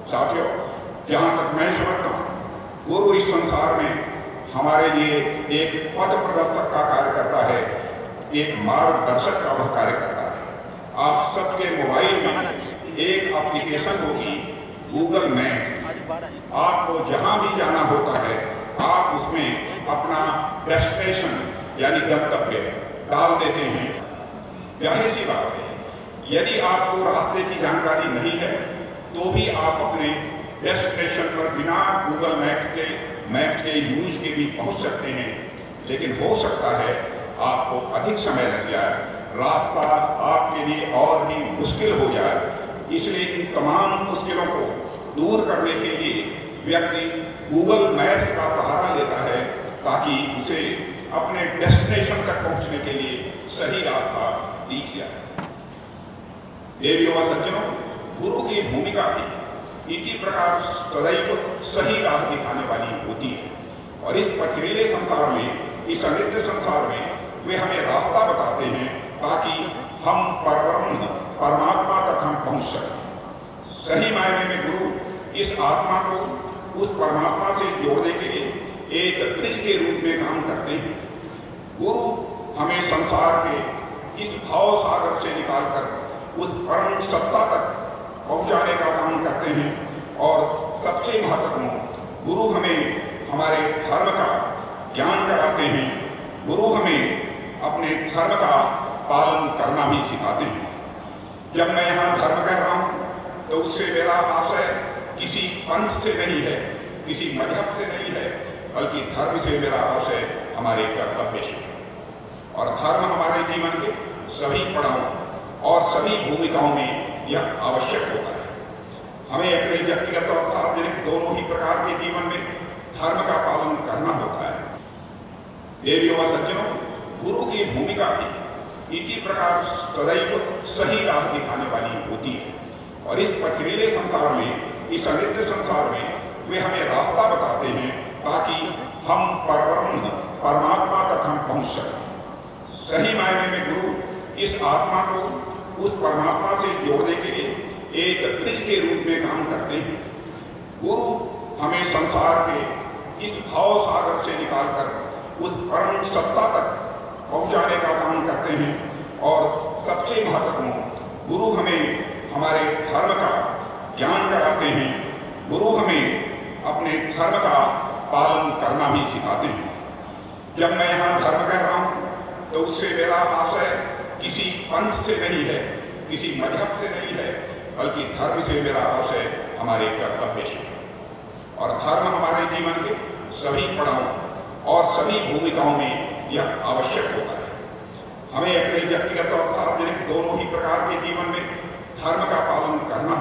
साथियों, जहाँ तक मैं समझता हूँ, गुरु इस संसार में हमारे लिए एक पथ प्रदर्शक का कार्य करता है, एक मार्गदर्शक का वह कार्य करता है। आप सबके मोबाइल में एक एप्लीकेशन होगी, गूगल मैप। आपको जहाँ भी जाना होता है, आप उसमें अपना डेस्टिनेशन यानी गंतव्य डाल देते हैं। जाहिर सी बात है, यदि आपको रास्ते की जानकारी नहीं है तो भी आप अपने डेस्टिनेशन पर बिना गूगल मैप्स के यूज के भी पहुंच सकते हैं। लेकिन हो सकता है आपको अधिक समय लग जाए, रास्ता आपके लिए और भी मुश्किल हो जाए। इसलिए इन तमाम मुश्किलों को दूर करने के लिए व्यक्ति गूगल मैप्स का सहारा लेता है ताकि उसे अपने डेस्टिनेशन तक पहुंचने के लिए सही रास्ता दिख जाए। देवियों व सज्जनों, गुरु की भूमिका भी इसी प्रकार सदैव सही राह दिखाने वाली होती है और इस पथरीले संसार में, इस अनित्य संसार में वे हमें रास्ता बताते हैं ताकि हम परमात्मा तक हम पहुंच सकें। सही मायने में गुरु इस आत्मा को उस परमात्मा से जोड़ने के लिए एक ब्रिज के रूप में काम करते हैं। गुरु हमें संसार के इस भाव सागर से निकालकर उस परम सत्ता तक पहुंचाने का काम करते हैं और सबसे महत्वपूर्ण, गुरु हमें हमारे धर्म का ज्ञान कराते हैं। गुरु हमें अपने धर्म का पालन करना भी सिखाते हैं। जब मैं यहाँ धर्म कह रहा हूँ तो उससे मेरा आशय किसी पंथ से नहीं है, किसी मजहब से नहीं है, बल्कि धर्म से मेरा आशय हमारे कर्तव्य से है। और धर्म हमारे जीवन के सभी पड़ावों और सभी भूमिकाओं में यह आवश्यक होता है। हमें अपने व्यक्तिगत और सार्वजनिक दोनों ही प्रकार के जीवन में धर्म का पालन करना होता है। देवियों व सज्जनों, गुरु की भूमिका भी इसी प्रकार सदैव सही राह दिखाने वाली होती है और इस पथरीले संसार में, इस अनित्य संसार में वे हमें रास्ता बताते हैं ताकि हम परमात्मा तक हम पहुंच सकें। सही मायने में गुरु इस आत्मा को उस परमात्मा से जोड़ने के लिए एक ब्रिज के रूप में काम करते हैं। गुरु हमें संसार के इस भाव सागर से निकालकर उस परम सत्ता तक पहुंचाने का काम करते हैं और सबसे महत्वपूर्ण, गुरु हमें हमारे धर्म का ज्ञान कराते हैं। गुरु हमें अपने धर्म का पालन करना भी सिखाते हैं। जब मैं यहाँ धर्म कह रहा हूँ तो उससे मेरा आशय किसी पंथ से नहीं है, किसी मजहब से नहीं है, बल्कि धर्म से मेरा आशय हमारे कर्तव्य से है। और धर्म हमारे जीवन के सभी पड़ावों और सभी भूमिकाओं में यह आवश्यक होता है। हमें अपने व्यक्तिगत और सार्वजनिक दोनों ही प्रकार के जीवन में धर्म का पालन करना